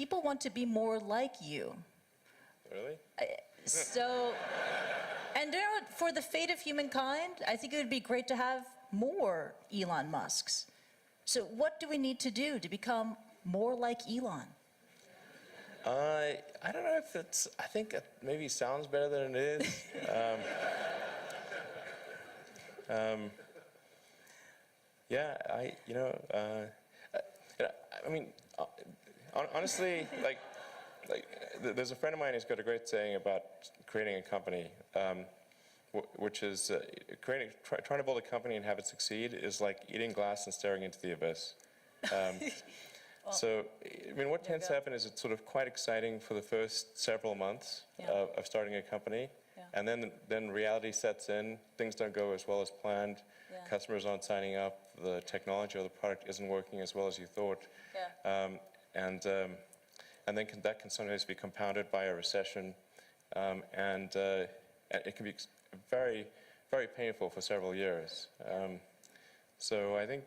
people want to be more like you. Really? So, and you know what, for the fate of humankind, I think it would be great to have more Elon Musks. So what do we need to do to become more like Elon? I don't know if it's, I think it maybe sounds better than it is. Yeah, I mean, honestly, there's a friend of mine who's got a great saying about creating a company, which is trying to build a company and have it succeed is like eating glass and staring into the abyss. Well, so, I mean, what tends to happen is it's sort of quite exciting for the first several months of starting a company, and then reality sets in. Things don't go as well as planned. Customers aren't signing up. The technology or the product isn't working as well as you thought. And then that can sometimes be compounded by a recession, and it can be very, very painful for several years. So I think,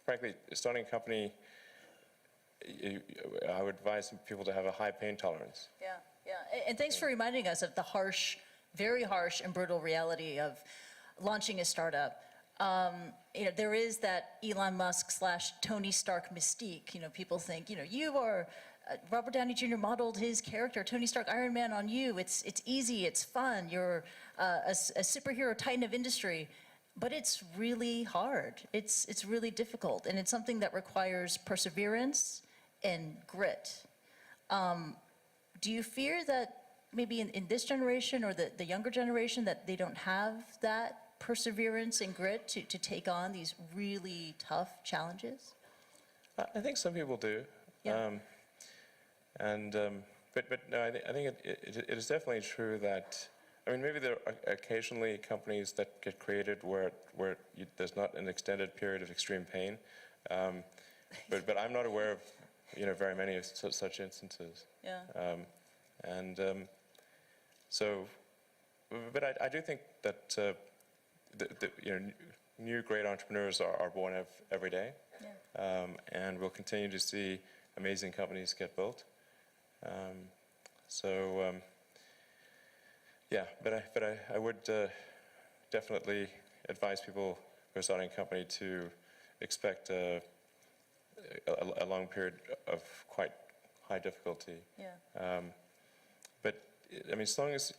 frankly, starting a company, I would advise people to have a high pain tolerance. Yeah. And thanks for reminding us of the harsh, very harsh and brutal reality of launching a startup. There is that Elon Musk / Tony Stark mystique. People think, you are, Robert Downey Jr. modeled his character, Tony Stark, Iron Man, on you. It's easy, it's fun. You're a superhero titan of industry. But it's really hard. It's really difficult. And it's something that requires perseverance and grit. Do you fear that maybe in this generation or the younger generation that they don't have that perseverance and grit to take on these really tough challenges? I think some people do. Yeah. But no, I think it is definitely true that, I mean, maybe there are occasionally companies that get created where there's not an extended period of extreme pain, but I'm not aware of very many of such instances. Yeah. But I do think that new great entrepreneurs are born every day, and we'll continue to see amazing companies get built. Yeah, but I would definitely advise people who are starting a company to expect a long period of quite high difficulty. Yeah. But I mean, as long as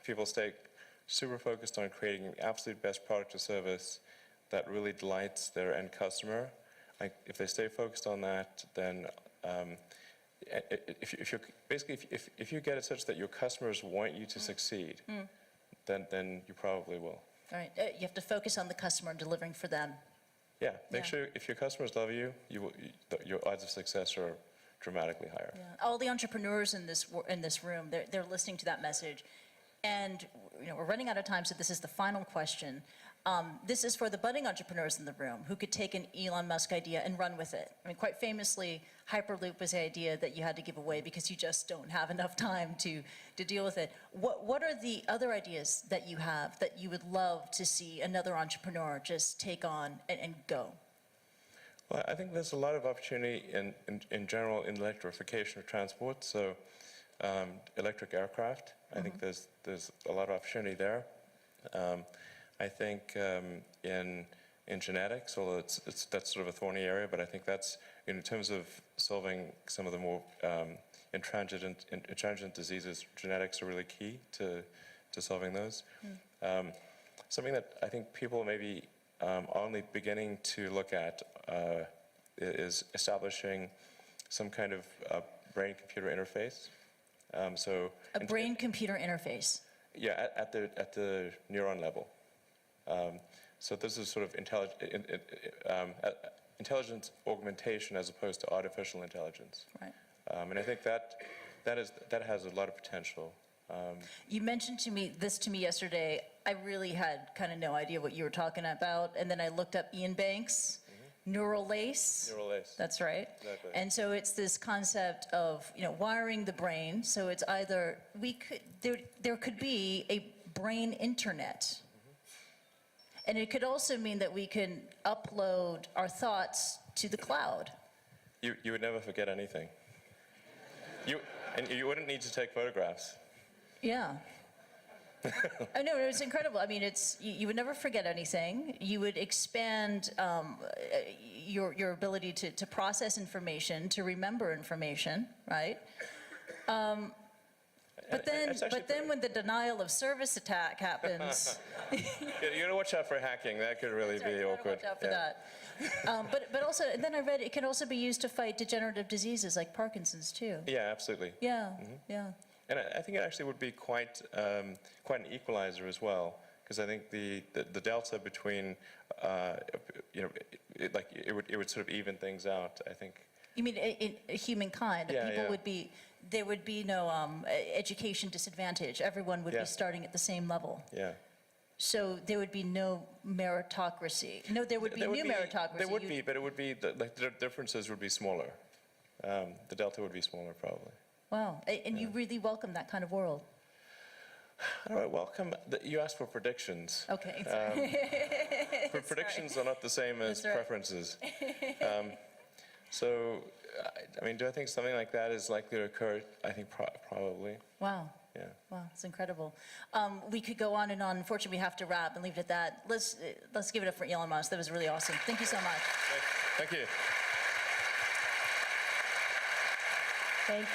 people stay super focused on creating the absolute best product or service that really delights their end customer, if they stay focused on that, then if you get it such that your customers want you to succeed, then you probably will. All right. You have to focus on the customer and delivering for them. Yeah. Make sure if your customers love you, your odds of success are dramatically higher. Yeah. All the entrepreneurs in this room, they're listening to that message. And we're running out of time, so this is the final question. This is for the budding entrepreneurs in the room who could take an Elon Musk idea and run with it. I mean, quite famously, Hyperloop was the idea that you had to give away because you just don't have enough time to deal with it. What are the other ideas that you have that you would love to see another entrepreneur just take on and go? Well, I think there's a lot of opportunity in general in electrification of transport. So electric aircraft, I think there's a lot of opportunity there. I think in genetics, although that's sort of a thorny area, but I think that's in terms of solving some of the more intransigent diseases. Genetics are really key to solving those. Something that I think people maybe are only beginning to look at is establishing some kind of brain-computer interface. A brain-computer interface. Yeah, at the neuron level. So this is sort of intelligence augmentation as opposed to artificial intelligence. Right. And I think that has a lot of potential. You mentioned to me yesterday. I really had kind of no idea what you were talking about, and then I looked up Ian Banks. Neural lace. Neural lace. That's right. Exactly. And so it's this concept of wiring the brain. So it's either there could be a brain internet, and it could also mean that we can upload our thoughts to the cloud. you would never forget anything. And you wouldn't need to take photographs. Yeah. I know, it's incredible. I mean, you would never forget anything. You would expand your ability to process information, to remember information, right? But then when the denial of service attack happens, You gotta watch out for hacking. That could really be you gotta awkward. watch out for that. But also, and then I read it can also be used to fight degenerative diseases like Parkinson's too. Yeah, absolutely. Yeah, yeah. And I think it actually would be quite an equalizer as well, because I think the delta between, it would sort of even things out, I think. You mean in humankind, that Yeah, people yeah. there would be no education disadvantage. Everyone would Yeah. be starting at the same level. Yeah. So there would be no meritocracy. No, there would be new meritocracy. There would be, but it would be, the differences would be smaller. The delta would be smaller, probably. Wow, and you really welcome that kind of world. How do I welcome, you asked for predictions. Okay. But predictions are not the same as That's right. preferences. So, I mean, do I think something like that is likely to occur? I think probably, Wow. yeah. Wow, it's incredible. We could go on and on. Unfortunately, we have to wrap and leave it at that. Let's give it up for Elon Musk. That was really awesome. Thank you so much. Thank you. Thank you.